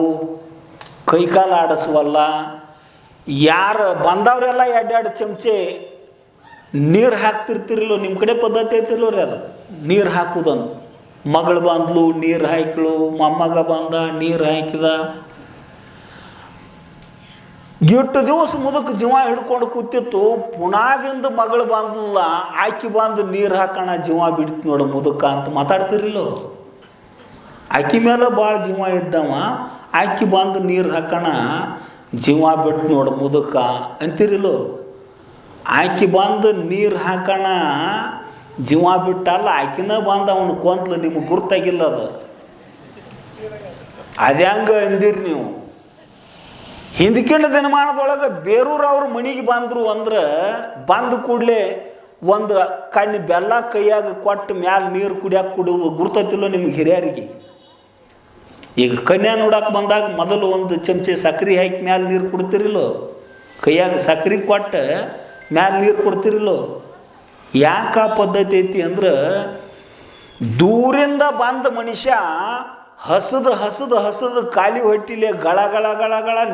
ಕೈಕಾಲು ಆಡಿಸುವಲ್ಲ. ಯಾರು ಬಂದವರೆಲ್ಲ 2 ಚಮಚೆ ನೀರು ಹಾಕ್ತಿರ್ತಿರಲ್ಲ. ನಿಮ್ಮ ಕಡೆ ಪದ್ಧತಿ ಐತಿಲ್ಲೋ ರೀ ಅದು, ನೀರು ಹಾಕೋದನ್ನು. ಮಗಳು ಬಂದ್ಲು, ನೀರು ಹಾಕಿಳು, ಮೊಮ್ಮಗ ಬಂದ, ನೀರು ಹಾಕಿದ. 8 ದಿವಸ ಮುದಕ್ಕೆ ಜೀವ ಹಿಡ್ಕೊಂಡು ಕೂತಿತ್ತು. ಪುನಾದಿಂದ ಮಗಳು ಬಂದಲ್ಲ, ಆಕಿ ಬಂದು ನೀರು ಹಾಕೋಣ ಜೀವ ಬಿಡ್ತು ನೋಡು ಮುದಕ ಅಂತ ಮಾತಾಡ್ತಿರಿಲ್ಲೋ. ಆಕಿ ಮೇಲೆ ಭಾಳ ಜೀವ ಇದ್ದವ, ಆಕಿ ಬಂದು ನೀರು ಹಾಕೋಣ ಜೀವ ಬಿಟ್ಟು ನೋಡು ಮುದಕ ಅಂತಿರಿಲ್ಲೋ. ಆಕಿ ಬಂದು ನೀರು ಹಾಕೋಣ ಜೀವ ಬಿಟ್ಟಲ್ಲ, ಆಕಿನ ಬಂದು ಅವನು ಕೊಂತ್ಲು. ನಿಮಗೆ ಗುರ್ತಾಗಿಲ್ಲ ಅದು. ಅದ್ಯಾಂಗ ಅಂದಿರಿ ನೀವು? ಹಿಂದಕ್ಕಿನ ದಿನಮಾನದೊಳಗೆ ಬೇರೂರವ್ರ ಮನೆಗೆ ಬಂದರು ಅಂದ್ರೆ ಬಂದ ಕೂಡಲೇ ಒಂದು ಕಣ್ಣು ಬೆಲ್ಲ ಕೈಯಾಗ ಕೊಟ್ಟು ಮ್ಯಾಲೆ ನೀರು ಕುಡಿಯಾಕೆ ಕುಡಿಯೋದು ಗುರ್ತತಿಲ್ಲೋ ನಿಮ್ಗೆ ಹಿರಿಯರಿಗೆ? ಈಗ ಕನ್ಯಾ ನೋಡಕ್ಕೆ ಬಂದಾಗ ಮೊದಲು ಒಂದು ಚಮಚೆ ಸಕ್ರೆ ಹಾಕಿ ಮ್ಯಾಲೆ ನೀರು ಕೊಡ್ತಿರಿಲ್ಲೋ? ಕೈಯಾಗ ಸಕ್ರೆ ಕೊಟ್ಟು ಮ್ಯಾಲೆ ನೀರು ಕೊಡ್ತಿರಿಲ್ಲೋ? ಯಾಕೆ ಆ ಪದ್ಧತಿ ಐತಿ ಅಂದ್ರೆ, ದೂರಿಂದ ಬಂದ ಮನುಷ್ಯ ಹಸದು ಖಾಲಿ ಹೊಟ್ಟಿಲೆ ಗಳ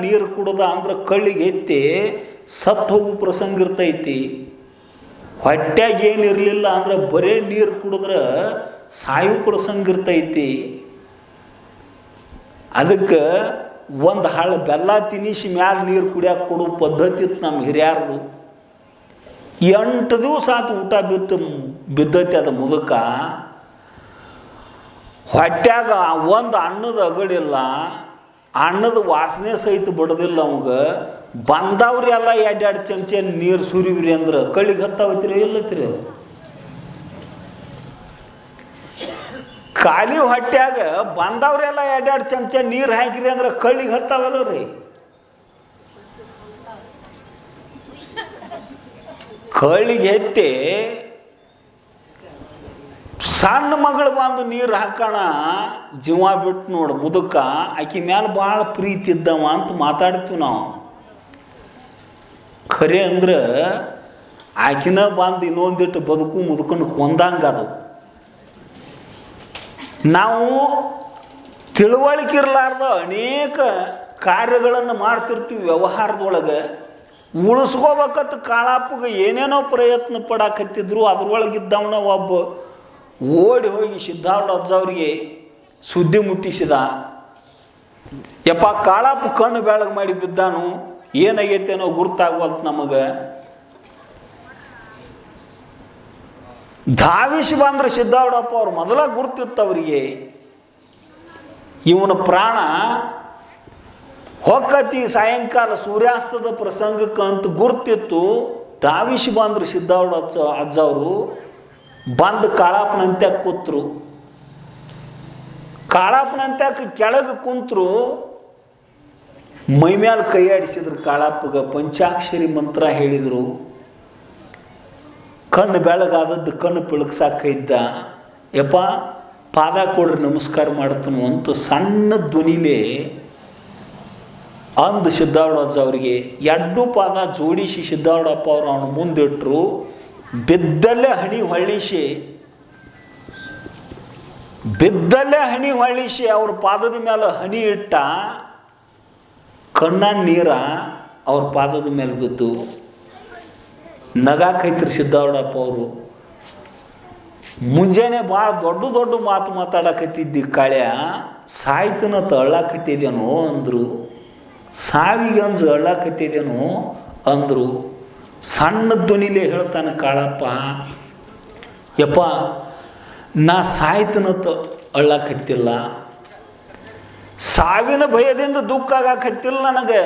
ನೀರು ಕುಡ್ದ ಅಂದ್ರೆ ಕಳ್ಳಿಗೆ ಎತ್ತಿ ಸತ್ತು ಹೋಗೋ ಪ್ರಸಂಗ ಇರ್ತೈತಿ. ಹೊಟ್ಯಾಗ ಏನಿರಲಿಲ್ಲ ಅಂದ್ರೆ ಬರೇ ನೀರು ಕುಡಿದ್ರೆ ಸಾಯೋ ಪ್ರಸಂಗ ಇರ್ತೈತಿ. ಅದಕ್ಕೆ ಒಂದು ಹಳ್ಳ ಬೆಲ್ಲ ತಿನ್ನಿಸಿ ಮ್ಯಾಲೆ ನೀರು ಕುಡಿಯಾಕೆ ಕೊಡೋ ಪದ್ಧತಿ ಇತ್ತು ನಮ್ಮ ಹಿರಿಯಾರ್ದು. 8 ದಿವಸ ಆತು ಊಟ ಬಿದ್ದೈತಿ ಅದು ಮುದುಕ. ಹೊಟ್ಯಾಗ ಒಂದು ಅನ್ನದ ಅಗಳಿಲ್ಲ, ಅನ್ನದ ವಾಸನೆ ಸಹಿತ ಬಿಡೋದಿಲ್ಲ ಅವಂಗೆ. ಬಂದವ್ರಿ ಎಲ್ಲ 2 ಚಮಚೆ ನೀರು ಸುರಿವ್ರಿ ಅಂದ್ರೆ ಕಳ್ಳಿಗೆ ಹತ್ತಾವತ್ರಿ ಇಲ್ಲತ್ರಿ? ಖಾಲಿ ಹೊಟ್ಯಾಗ ಬಂದವ್ರೆಲ್ಲ 2 ಚಮಚೆ ನೀರು ಹಾಕಿರಿ ಅಂದ್ರೆ ಕಳ್ಳಿಗೆ ಹತ್ತಾವಲ್ಲ ರೀ? ಕಳ್ಳಿಗೆ ಎತ್ತಿ ಸಣ್ಣ ಮಗಳು ಬಂದು ನೀರು ಹಾಕೋಣ ಜೀವ ಬಿಟ್ಟು ನೋಡು ಮುದುಕ. ಆಕಿ ಮ್ಯಾಲೆ ಭಾಳ ಪ್ರೀತಿ ಇದ್ದವ ಅಂತ ಮಾತಾಡ್ತೀವಿ ನಾವು. ಖರೆ ಅಂದ್ರೆ ಆಕಿನ ಬಂದು ಇನ್ನೊಂದಿಟ್ಟು ಬದುಕು ಮುದುಕನ್ನು ಕೊಂದಂಗೆ ಅದು. ನಾವು ತಿಳುವಳಿಕೆ ಇರಲಾರ್ದ ಅನೇಕ ಕಾರ್ಯಗಳನ್ನು ಮಾಡ್ತಿರ್ತೀವಿ ವ್ಯವಹಾರದೊಳಗೆ. ಉಳಿಸ್ಕೋಬೇಕಂತ ಕಾಳಪ್ಪಗೆ ಏನೇನೋ ಪ್ರಯತ್ನ ಪಡಾಕತ್ತಿದ್ರು. ಅದ್ರೊಳಗಿದ್ದವನ ಒಬ್ಬ ಓಡಿ ಹೋಗಿ ಸಿದ್ದಾರೂಢ ಅಜ್ಜವ್ರಿಗೆ ಸುದ್ದಿ ಮುಟ್ಟಿಸಿದ. ಯಪ್ಪ ಕಾಳಪ್ಪ ಕಣ್ಣು ಬೆಳಗ್ಗೆ ಮಾಡಿ ಬಿದ್ದಾನು, ಏನಾಗೈತೇನೋ ಗುರ್ತಾಗವಲ್ತು ನಮಗೆ. ಧಾವಿಸಿ ಬಂದ್ರೆ ಸಿದ್ದಾರೂಢಪ್ಪ ಅವ್ರು ಮೊದಲ ಗುರ್ತಿತ್ತು ಅವರಿಗೆ. ಇವನ ಪ್ರಾಣ ಹೊಕ್ಕತಿ ಸಾಯಂಕಾಲ ಸೂರ್ಯಾಸ್ತದ ಪ್ರಸಂಗಕ್ಕಂತ ಗುರ್ತಿತ್ತು. ಧಾವಿಸಿ ಬಂದ್ರು ಸಿದ್ದಾರೂಢ ಅಜ್ಜವರು. ಬಂದು ಕಾಳಪ್ಪನಂತ್ಯಾಕ ಕೂತ್ರು. ಕಾಳಪ್ಪನಂತ್ಯಾಕ ಕೆಳಗೆ ಕುಂತರು. ಮೈ ಮ್ಯಾಲ ಕೈ ಆಡಿಸಿದ್ರು ಕಾಳಪ್ಪಗ, ಪಂಚಾಕ್ಷರಿ ಮಂತ್ರ ಹೇಳಿದರು. ಕಣ್ಣು ಬೆಳಗಾದದ್ದು ಕಣ್ಣು ಪಿಳಕ್ಸಾಕೈದ್ದ. ಯಪ್ಪ ಪಾದ ಕೊಡ್ರಿ ನಮಸ್ಕಾರ ಮಾಡ್ತನು ಅಂತ ಸಣ್ಣ ಧ್ವನಿಲೇ ಅಂದು ಸಿದ್ದಾರೂಢಜ್ಜ ಅವರಿಗೆ. ಎರಡು ಪಾದ ಜೋಡಿಸಿ ಸಿದ್ದಾರೂಢಪ್ಪ ಅವರು ಅವನು ಮುಂದಿಟ್ಟರು. ಬಿದ್ದಲ್ಲೇ ಹಣಿ ಹೊಳ್ಳಿಸಿ ಅವ್ರ ಪಾದದ ಮೇಲೆ ಹನಿ ಇಟ್ಟ. ಕಣ್ಣ ನೀರ ಅವ್ರ ಪಾದದ ಮೇಲೆ ಬಿದ್ದು ನಗಾಕೈತ್ರಿ ಸಿದ್ದಾರೂಢಪ್ಪ ಅವರು. ಮುಂಜಾನೆ ಭಾಳ ದೊಡ್ಡ ಮಾತು ಮಾತಾಡಕತ್ತಿದ್ದಿ ಕಾಳ್ಯ, ಸಾಯ್ತನ ಅಳ್ಳಾಕತ್ತಿದ್ದೇನೋ ಅಂದರು. ಸಾವಿಗೆ ಅಂಜು ಅಳ್ಳಾಕತ್ತಿದ್ದೇನೋ ಅಂದರು. ಸಣ್ಣ ಧ್ವನಿಲೇ ಹೇಳ್ತಾನೆ ಕಾಳಪ್ಪ, ಯಪ್ಪ ನಾ ಸಾಯ್ತನತ್ತ ಅಳ್ಳಾಕತ್ತಿಲ್ಲ, ಸಾವಿನ ಭಯದಿಂದ ದುಃಖ ಆಗಾಕತ್ತಿಲ್ಲ ನನಗೆ.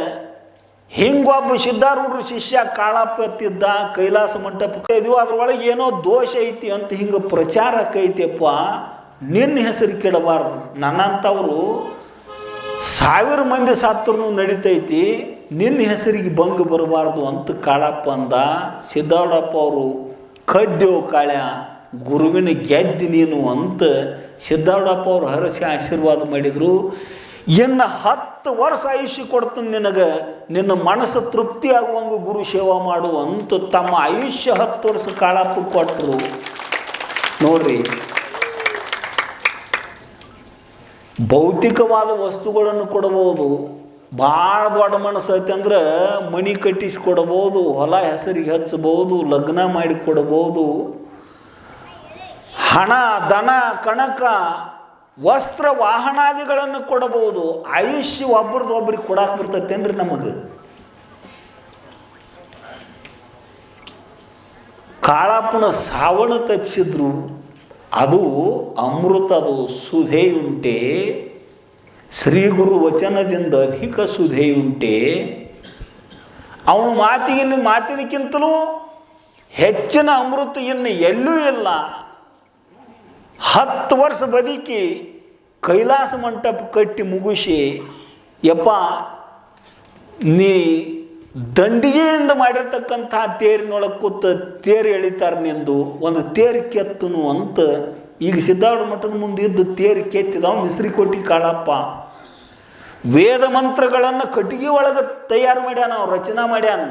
ಹಿಂಗೊಬ್ಬ ಸಿದ್ಧಾರೂಢರ ಶಿಷ್ಯ ಕಾಳಪ್ಪ ಎತ್ತಿದ್ದ, ಕೈಲಾಸ ಮಂಟಪಕ್ಕೆ ಇದೀವಿ, ಅದ್ರೊಳಗೆ ಏನೋ ದೋಷ ಐತಿ ಅಂತ ಹಿಂಗೆ ಪ್ರಚಾರಕ್ಕೈತಿಯಪ್ಪ, ನಿನ್ನ ಹೆಸರು ಕೆಡಬಾರ್ದು. ನನ್ನಂಥವ್ರು 1000 ಮಂದಿ ಸತ್ತರೂ ನಡೀತೈತಿ, ನಿನ್ನ ಹೆಸರಿಗೆ ಭಂಗ ಬರಬಾರ್ದು ಅಂತ ಕಾಳಪ್ಪ ಅಂದ. ಸಿದ್ದಾರೂಢಪ್ಪ ಅವರು ಕದ್ದೆವು ಕಾಳ್ಯ, ಗುರುವಿನ ಗೆದ್ದಿ ನೀನು ಅಂತ ಸಿದ್ದಾರೂಢಪ್ಪ ಅವರು ಹರಸಿ ಆಶೀರ್ವಾದ ಮಾಡಿದರು. ಇನ್ನು 10 ವರ್ಷ ಆಯುಷ್ಯ ಕೊಡ್ತೀನಿ ನಿನಗೆ, ನಿನ್ನ ಮನಸ್ಸು ತೃಪ್ತಿ ಆಗುವಂಗೆ ಗುರು ಸೇವಾ ಮಾಡು ಅಂತ ತಮ್ಮ ಆಯುಷ್ಯ 10 ವರ್ಷ ಕಾಳಪ್ಪ ಕೊಟ್ಟರು. ನೋಡ್ರಿ, ಭೌತಿಕವಾದ ವಸ್ತುಗಳನ್ನು ಕೊಡಬಹುದು. ಭಾಳ ದೊಡ್ಡ ಮನಸ್ಸು ಐತೆ ಅಂದ್ರೆ ಮಣಿ ಕಟ್ಟಿಸಿ ಕೊಡಬಹುದು, ಹೊಲ ಹೆಸರಿಗೆ ಹಚ್ಚಬಹುದು, ಲಗ್ನ ಮಾಡಿ ಕೊಡಬಹುದು. ಹಣ ದನ ಕಣಕ ವಸ್ತ್ರ ವಾಹನಾದಿಗಳನ್ನು ಕೊಡಬಹುದು. ಆಯುಷ್ಯ ಒಬ್ರಿಗೆ ಕೊಡಾಕ್ ಬರ್ತೈತೇನ್ರಿ ನಮಗೆ? ಕಾಳಪ್ಪನ ಸಾವಣ ತಪ್ಪಿಸಿದ್ರು, ಅದು ಅಮೃತ, ಅದು ಸುಧೆಯುಂಟೆ. ಶ್ರೀ ಗುರು ವಚನದಿಂದ ಅಧಿಕ ಸುಧೆಯುಂಟೆ. ಅವನ ಮಾತಿನಕ್ಕಿಂತಲೂ ಹೆಚ್ಚಿನ ಅಮೃತ ಇನ್ನು ಎಲ್ಲೂ ಇಲ್ಲ. 10 ವರ್ಷ ಬದುಕಿ ಕೈಲಾಸ ಮಂಟಪ ಕಟ್ಟಿ ಮುಗಿಸಿ, ಯಪ್ಪ ನೀ ದಂಡಿಗೆಯಿಂದ ಮಾಡಿರ್ತಕ್ಕಂಥ ತೇರಿನೊಳಗೆ ಕೂತ ತೇರು ಎಳಿತಾರೆ ನಿಂದು, ಒಂದು ತೇರು ಕೆತ್ತನು ಅಂತ. ಈಗ ಸಿದ್ದಾರೂಢ ಮಠದ ಮುಂದೆ ಇದ್ದು ತೇರು ಕೆತ್ತಿದವ ಮಿಸ್ರಿ ಕೊಟ್ಟಿ ಕಾಳಪ್ಪ. ವೇದ ಮಂತ್ರಗಳನ್ನು ಕಟ್ಟಿಗೆ ಒಳಗೆ ತಯಾರು ಮಾಡ್ಯಾನ, ಅವ್ರು ರಚನಾ ಮಾಡ್ಯಾನ.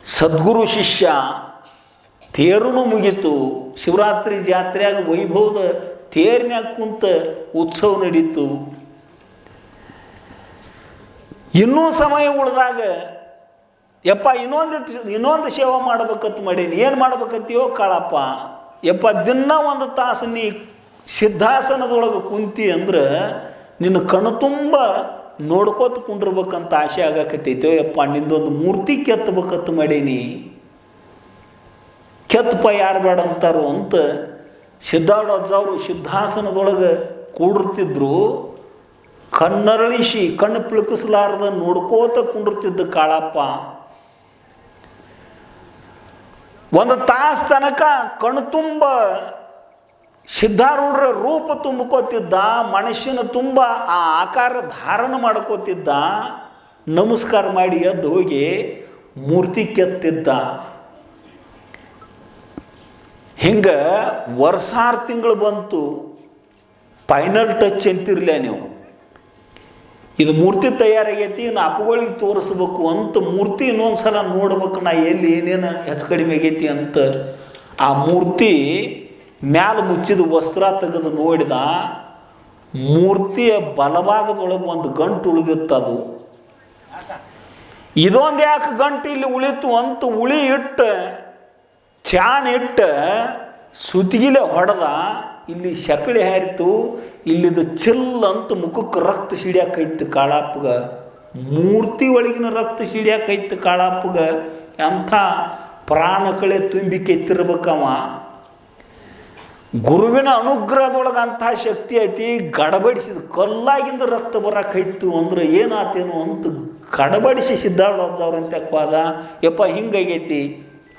ಸದ್ಗುರು ಶಿಷ್ಯ, ತೇರು ಮುಗೀತು. ಶಿವರಾತ್ರಿ ಜಾತ್ರೆಯಾಗ ವೈಭವದ ತೇರಿನ್ಯಾಗ ಕುಂತ ಉತ್ಸವ ನಡೀತು. ಇನ್ನೂ ಸಮಯ ಉಳಿದಾಗ ಯಪ್ಪ ಇನ್ನೊಂದು ಸೇವೆ ಮಾಡ್ಬೇಕಂತ ಮಾಡೀನಿ. ಏನು ಮಾಡ್ಬೇಕಂತೀಯೋ ಕಾಳಪ್ಪ? ಯಪ್ಪ ದಿನ 1 ತಾಸು ನೀ ಸಿದ್ಧಾಸನದೊಳಗೆ ಕುಂತಿ ಅಂದ್ರೆ ನಿನ್ನ ಕಣ್ಣು ತುಂಬ ನೋಡ್ಕೋತ ಕುಂಡಿರ್ಬೇಕಂತ ಆಸೆ ಆಗಕತ್ತೈತೋ ಯಪ್ಪ. ನಿಂದೊಂದು ಮೂರ್ತಿ ಕೆತ್ತಬೇಕಂತ ಮಾಡೀನಿ. ಕೆತ್ತಪ್ಪ ಯಾರು ಬೇಡ ಅಂತಾರೋ ಅಂತ ಸಿದ್ದಾರೂಢಜ್ಜ ಅವರು ಸಿದ್ಧಾಸನದೊಳಗೆ ಕೂಡಿರ್ತಿದ್ರು. ಕಣ್ಣರಳಿಸಿ ಕಣ್ಣು ಪಿಳುಕಿಸಲಾರ್ದ ನೋಡ್ಕೋತ ಕುಂಡಿರ್ತಿದ್ದ ಕಾಳಪ್ಪ. 1 ತಾಸು ತನಕ ಕಣ್ಣು ತುಂಬ ಸಿದ್ಧಾರೂಢರ ರೂಪ ತುಂಬ್ಕೋತಿದ್ದ, ಮನುಷ್ಯನ ತುಂಬ ಆ ಆಕಾರ ಧಾರಣ ಮಾಡ್ಕೋತಿದ್ದ. ನಮಸ್ಕಾರ ಮಾಡಿ ಎದ್ದು ಹೋಗಿ ಮೂರ್ತಿ ಕೆತ್ತಿದ್ದ. ಹಿಂಗೆ ವರ್ಷಾರು ತಿಂಗಳು ಬಂತು. ಫೈನಲ್ ಟಚ್ ಅಂತಿರ್ಲ ನೀವು, ಇದು ಮೂರ್ತಿ ತಯಾರಾಗೈತಿ, ಇನ್ನು ಅಪ್ಪಗಳಿಗೆ ತೋರಿಸ್ಬೇಕು ಅಂತ ಮೂರ್ತಿ ಇನ್ನೊಂದು ಸಲ ನೋಡ್ಬೇಕು, ನಾ ಎಲ್ಲಿ ಏನೇನು ಹೆಚ್ಚು ಕಡಿಮೆ ಆಗೈತಿ ಅಂತ. ಆ ಮೂರ್ತಿ ಮ್ಯಾಲ ಮುಚ್ಚಿದ ವಸ್ತ್ರ ತೆಗೆದು ನೋಡಿದ. ಮೂರ್ತಿಯ ಬಲಭಾಗದೊಳಗೆ ಒಂದು ಗಂಟು ಉಳಿದಿತ್ತದು. ಇದೊಂದು ಯಾಕೆ ಗಂಟು ಇಲ್ಲಿ ಉಳಿತು ಅಂತ ಉಳಿ ಇಟ್ಟು ಚಾಣ ಇಟ್ಟು ಸುತ್ತಿಗಿಲೆ ಹೊಡೆದ. ಇಲ್ಲಿ ಸಕಳಿ ಹಾರಿತು, ಇಲ್ಲಿದು ಚಿಲ್ಲ ಅಂತ ಮುಖಕ್ಕೆ ರಕ್ತ ಸಿಡಿಯಾಕೈತು ಕಾಳಪ್ಪಗ. ಮೂರ್ತಿ ಒಳಗಿನ ರಕ್ತ ಸಿಡಿಯಾಕೈತು ಕಾಳಪ್ಪಗ. ಅಂಥ ಪ್ರಾಣ ಕಳೆ ತುಂಬಿ ಕೆತ್ತಿರ್ಬೇಕವ. ಗುರುವಿನ ಅನುಗ್ರಹದೊಳಗೆ ಅಂಥ ಶಕ್ತಿ ಐತಿ. ಗಡಬಡಿಸಿದ ಕಲ್ಲಾಗಿಂದ ರಕ್ತ ಬರಕೈತು ಅಂದ್ರೆ ಏನಾತೇನು ಅಂತ ಗಡಬಡಿಸಿ ಸಿದ್ದಾರೂಢಜ್ಜ ಅವ್ರಂತ ಅಕ್ವಾದ. ಯಪ್ಪ ಹಿಂಗಾಗೈತಿ,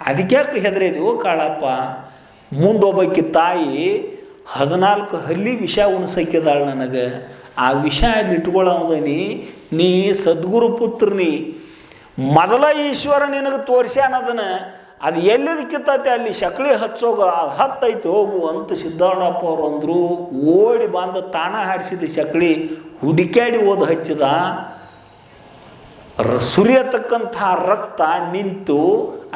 ಅದಕ್ಯಾಕೆ ಹೆದರಿದೆವು ಕಾಳಪ್ಪ? ಮುಂದೊಬ್ಬಾಕಿ ತಾಯಿ 14 ಹಲ್ಲಿ ವಿಷ ಉಣಿಸಕ್ಕಿದಾಳು ನನಗೆ. ಆ ವಿಷಯ ಅಲ್ಲಿ ಇಟ್ಕೊಳ್ಳೋದನಿ. ನೀ ಸದ್ಗುರು ಪುತ್ರನಿ, ಮೊದಲ ಈಶ್ವರ ನಿನಗೆ ತೋರಿಸ್ಯಾನದನ್ನು, ಅದು ಎಲ್ಲಿದು ಕಿತ್ತೈತೆ ಅಲ್ಲಿ ಶಕಳಿ ಹಚ್ಚೋಗ, ಅದು ಹತ್ತೈತೆ ಹೋಗು ಅಂತ ಸಿದ್ಧಾರೂಢಪ್ಪ ಅವರು ಅಂದರು. ಓಡಿ ಬಂದು ತಾಣ ಹಾರಿಸಿದ ಶಕಳಿ ಹುಡುಕ್ಯಾಡಿ ಓದು ಹಚ್ಚಿದ. ಸುರಿಯತಕ್ಕಂಥ ರಕ್ತ ನಿಂತು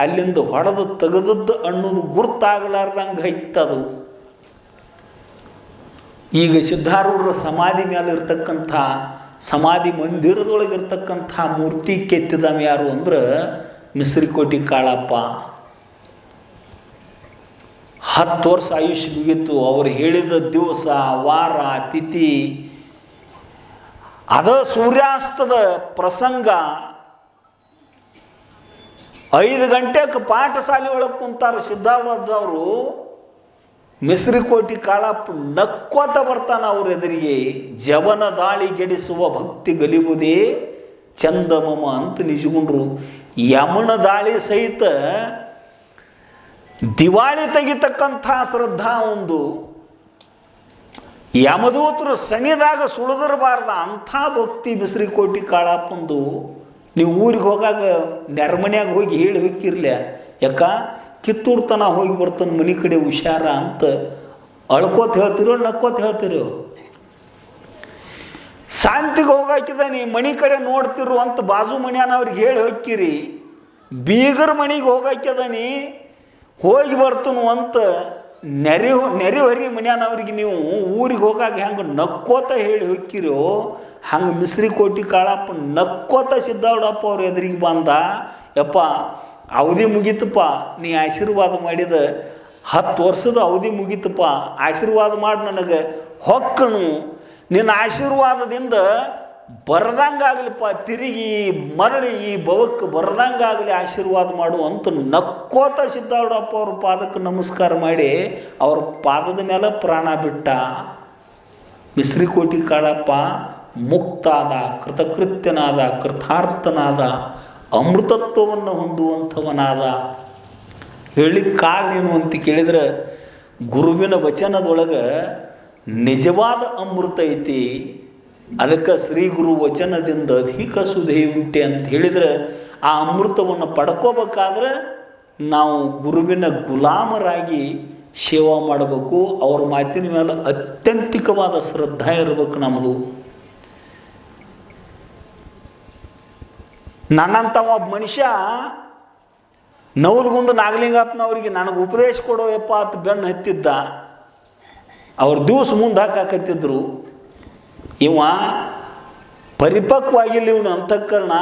ಅಲ್ಲಿಂದ ಹೊಡೆದು ತೆಗೆದದ್ದು ಅನ್ನೋದು ಗುರ್ತಾಗಲಾರ್ದಂಗೆ ಹೈತದು. ಈಗ ಸಿದ್ಧಾರೂಢರ ಸಮಾಧಿ ಮೇಲೆ ಇರ್ತಕ್ಕಂಥ ಸಮಾಧಿ ಮಂದಿರದೊಳಗಿರ್ತಕ್ಕಂಥ ಮೂರ್ತಿ ಕೆತ್ತಿದವ ಯಾರು ಅಂದ್ರೆ ಮಿಸ್ರಿಕೋಟಿ ಕಾಳಪ್ಪ. 10 ವರ್ಷ ಆಯುಷ್ಯ ಮುಗಿತು. ಅವರು ಹೇಳಿದ ದಿವಸ, ವಾರ, ತಿಥಿ, ಅದ ಸೂರ್ಯಾಸ್ತದ ಪ್ರಸಂಗ. 5 ಗಂಟೆಗೆ ಪಾಠಶಾಲೆ ಒಳಗೆ ಕುಂತಾರ ಸಿದ್ಧಾರೂಢ ಅವರು. ಮಿಸ್ರಿಕೋಟಿ ಕಾಳಪ್ಪ ನಕ್ಕೋತ ಬರ್ತಾನ ಅವ್ರ ಎದುರಿಗೆ. ಜವನ ದಾಳಿ ಗೆಡಿಸುವ ಭಕ್ತಿ ಗಲಿಬುದೇ ಚಂದಮಮ ಅಂತ ನಿಜಗೊಂಡ್ರು. ಯಮನ ದಾಳಿ ಸಹಿತ ದಿವಾಳಿ ತೆಗಿತಕ್ಕಂಥ ಶ್ರದ್ಧಾ ಒಂದು. ಯಮದೂತರು ಸನಿದಾಗ ಸುಳಿದಿರಬಾರ್ದ ಅಂಥ ಭಕ್ತಿ ಮಿಸ್ರಿಕೋಟಿ ಕಾಳಪ್ಪಂದು. ನೀವು ಊರಿಗೆ ಹೋಗಾಗ ನೆರಮನ್ಯಾಗ ಹೋಗಿ ಹೇಳಿ ಹೋಗಿರ್ಲ, ಯಾಕ ಕಿತ್ತೂರು ತನ ಹೋಗಿ ಬರ್ತಾನೆ ಮನೆ ಕಡೆ ಹುಷಾರ ಅಂತ ಅಳ್ಕೋತ ಹೇಳ್ತಿರೋ ನಕ್ಕೋತ ಹೇಳ್ತಿರೋ. ಶಾಂತಿಗೆ ಹೋಗಾಕಿದ ನೀ ಮನೆ ಕಡೆ ನೋಡ್ತಿರು ಅಂತ ಬಾಜು ಮನ್ಯಾನ ಅವ್ರಿಗೆ ಹೇಳಿ ಹೋಗ್ಕಿರಿ. ಬೀಗರ ಮನೆಗೆ ಹೋಗಾಕ್ಯದ ನೀ ಹೋಗಿ ಬರ್ತನು ಅಂತ ನೆರೆಹೊರಿ ಮನ್ಯಾನವ್ರಿಗೆ ನೀವು ಊರಿಗೆ ಹೋಗಾಗ ಹೆಂಗೆ ನಕ್ಕೋತ ಹೇಳಿ ಹೋಗ್ಕಿರೋ, ಹಂಗೆ ಮಿಸ್ರಿಕೋಟಿ ಕಾಳಪ್ಪ ನಕ್ಕೋತ ಸಿದ್ಧಾರೂಢಪ್ಪ ಅವ್ರ ಎದುರಿಗೆ ಬಂದ. ಯಪ್ಪ ಅವಧಿ ಮುಗೀತಪ್ಪ, ನೀ ಆಶೀರ್ವಾದ ಮಾಡಿದ 10 ವರ್ಷದ ಅವಧಿ ಮುಗೀತಪ್ಪ, ಆಶೀರ್ವಾದ ಮಾಡಿ ನನಗೆ ಹೊಕ್ಕನು. ನಿನ್ನ ಆಶೀರ್ವಾದದಿಂದ ಬರ್ದಂಗಾಗಲಿಪ್ಪ, ತಿರುಗಿ ಮರಳಿ ಈ ಭವಕ್ಕೆ ಬರ್ದಂಗಾಗಲಿ ಆಶೀರ್ವಾದ ಮಾಡು ಅಂತ ನಕ್ಕೋತ ಸಿದ್ಧಾರೂಢಪ್ಪ ಅವ್ರ ಪಾದಕ್ಕೆ ನಮಸ್ಕಾರ ಮಾಡಿ ಅವ್ರ ಪಾದದ ಮೇಲೆ ಪ್ರಾಣ ಬಿಟ್ಟ. ಮಿಸ್ರಿಕೋಟಿ ಕಾಳಪ್ಪ ಮುಕ್ತಾದ, ಕೃತಕೃತ್ಯನಾದ, ಕೃತಾರ್ಥನಾದ, ಅಮೃತತ್ವವನ್ನು ಹೊಂದುವಂಥವನಾದ. ಹೇಳಿ ಕಾರಣೇನು ಅಂತ ಕೇಳಿದ್ರೆ, ಗುರುವಿನ ವಚನದೊಳಗೆ ನಿಜವಾದ ಅಮೃತ ಐತಿ. ಅದಕ್ಕೆ ಶ್ರೀ ಗುರು ವಚನದಿಂದ ಅಧಿಕ ಸುಧೆ ಉಂಟೆ ಅಂತ ಹೇಳಿದರೆ, ಆ ಅಮೃತವನ್ನು ಪಡ್ಕೋಬೇಕಾದ್ರೆ ನಾವು ಗುರುವಿನ ಗುಲಾಮರಾಗಿ ಸೇವಾ ಮಾಡಬೇಕು. ಅವ್ರ ಮಾತಿನ ಮೇಲೆ ಅತ್ಯಂತಿಕವಾದ ಶ್ರದ್ಧಾ ಇರಬೇಕು ನಮ್ಮದು. ನನ್ನಂಥ ಒಬ್ಬ ಮನುಷ್ಯ ನವಲಗುಂದ ನಾಗಲಿಂಗಪ್ಪನವ್ರಿಗೆ ನನಗೆ ಉಪದೇಶ ಕೊಡೋಯಪ್ಪ ಅಂತ ಬೆನ್ನು ಹತ್ತಿದ್ದ. ಅವ್ರ ದಿವಸ ಮುಂದೆ ಹಾಕಾಕತ್ತಿದ್ರು. ಇವ ಪರಿಪಕ್ವಾಗಿಲ್ಲ ಇವನು ಅಂತಃಕರಣ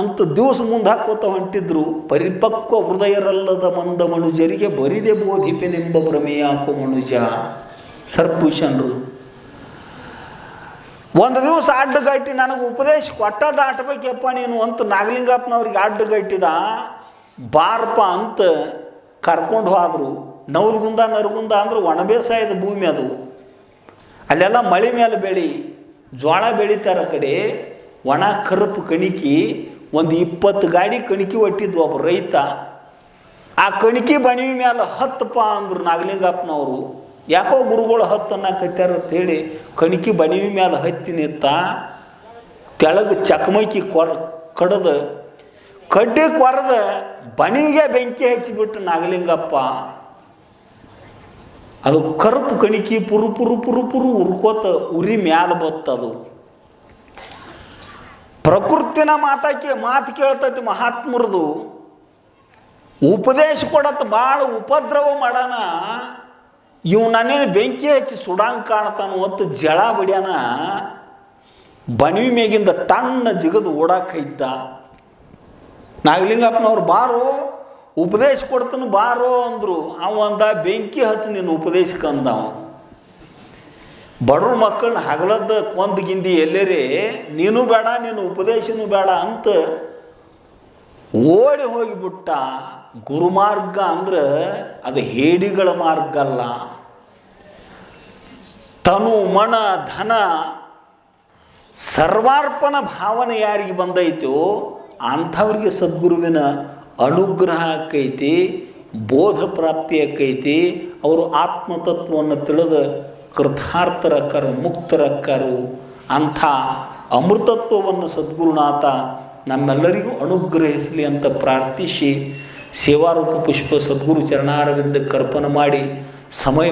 ಅಂತ ದಿವಸ ಮುಂದೆ ಹಾಕೋತ ಹೊಂಟಿದ್ರು. ಪರಿಪಕ್ವ ಹೃದಯರಲ್ಲದ ಮಂದ ಮನುಜರಿಗೆ ಬರಿದೆ ಬೋಧಿಪೆನೆಂಬ ಭ್ರಮೆಯಾಕೋ ಮನುಜ ಸರ್ಪೂಷಣರು. ಒಂದು ದಿವಸ ಅಡ್ಡಗಟ್ಟಿ ನನಗೆ ಉಪದೇಶ ಕೊಟ್ಟ ದಾಟಬೇಕಪ್ಪ ನೀನು ಅಂತ ನಾಗಲಿಂಗಪ್ಪನವ್ರಿಗೆ ಅಡ್ಡಗಟ್ಟಿದ. ಬಾರಪ್ಪ ಅಂತ ಕರ್ಕೊಂಡು ಹೋದ್ರು. ನವಲಗುಂದ ನರಗುಂದ ಅಂದ್ರೆ ಒಣ ಬೇಸಾಯದ ಭೂಮಿ ಅದು. ಅಲ್ಲೆಲ್ಲ ಮಳೆ ಮೇಲೆ ಬೆಳಿ, ಜೋಳ ಬೆಳೀತಾರ. ಕಡೆ ಒಣ ಕರುಪು ಕಣಿಕಿ, ಒಂದು 20 ಗಾಡಿ ಕಣಿಕಿ ಒಟ್ಟಿದ್ವು ಒಬ್ಬ ರೈತ. ಆ ಕಣಿಕಿ ಬಣವಿ ಮೇಲೆ ಹತ್ತಪ್ಪ ಅಂದ್ರು ನಾಗಲಿಂಗಪ್ಪನವರು. ಯಾಕೋ ಗುರುಗಳು 10 ಅನ್ನಕತ್ಯಾರ ಅಂತ ಹೇಳಿ ಕಣಿಕಿ ಬಣವಿ ಮೇಲೆ ಹತ್ತಿ ನಿಂತ. ಕೆಳಗೆ ಚಕಮಕಿ ಕಡ್ದು ಕಡ್ಡಿ ಕೊರೆದ ಬಣಿವಿಗೆ ಬೆಂಕಿ ಹಚ್ಚಿಬಿಟ್ಟು ನಾಗಲಿಂಗಪ್ಪ. ಅದು ಕರುಪು ಕಣಿಕಿ ಪುರು ಪುರು ಪುರು ಪುರು ಉರ್ಕೋತ ಉರಿ ಮ್ಯಾಲ ಬತ್ತದು. ಪ್ರಕೃತಿನ ಮಾತು ಕೇಳ್ತೈತಿ ಮಹಾತ್ಮರದು. ಉಪದೇಶ ಕೊಡತ್ತ ಭಾಳ ಉಪದ್ರವ ಮಾಡೋಣ. ಇವು ನನ್ನೇನು ಬೆಂಕಿ ಹಚ್ಚಿ ಸುಡಂಗೆ ಕಾಣ್ತಾನು ಅಂತ ಜಳ ಬಡಿಯಾನ. ಬಣಿವಿ ಮೇಗಿಂದ ಟಣ್ಣ ಜಿಗದು ಓಡಾಕೈದ್ದ. ನಾಗಲಿಂಗಪ್ಪನವ್ರು ಬಾರೋ ಉಪದೇಶ ಕೊಡ್ತಾನೆ ಬಾರೋ ಅಂದರು. ಅವ ಅಂದ ಬೆಂಕಿ ಹಚ್ಚಿ ನೀನು ಉಪದೇಶಕ್ಕೆ ಅಂದವ. ಬಡ್ರ ಮಕ್ಕಳನ್ನ ಹಗಲದ್ದ ಕೊಂದು ಗಿಂದಿ ಎಲ್ಲರೇ ನೀನು ಬೇಡ ನೀನು ಉಪದೇಶನೂ ಬೇಡ ಅಂತ ಓಡಿ ಹೋಗಿಬಿಟ್ಟ. ಗುರುಮಾರ್ಗ ಅಂದ್ರೆ ಅದು ಹೇಡಿಗಳ ಮಾರ್ಗ ಅಲ್ಲ. ತನು ಮನ ಧನ ಸರ್ವಾರ್ಪಣ ಭಾವನೆ ಯಾರಿಗೆ ಬಂದೈತೋ ಅಂಥವ್ರಿಗೆ ಸದ್ಗುರುವಿನ ಅನುಗ್ರಹ ಆಕೈತಿ, ಬೋಧ ಪ್ರಾಪ್ತಿ ಆಕೈತಿ. ಅವರು ಆತ್ಮತತ್ವವನ್ನು ತಿಳಿದು ಕೃತಾರ್ಥರಕ್ಕರು, ಮುಕ್ತರಕ್ಕರು, ಅಂಥ ಅಮೃತತ್ವವನ್ನು ಸದ್ಗುರುನಾಥ ನಮ್ಮೆಲ್ಲರಿಗೂ ಅನುಗ್ರಹಿಸಲಿ ಅಂತ ಪ್ರಾರ್ಥಿಸಿ ಸೇವಾರೂಪ ಪುಷ್ಪ ಸದ್ಗುರು ಚರಣಾರವಿಂದಕ್ಕೆ ಅರ್ಪಣೆ ಮಾಡಿ ಸಮಯ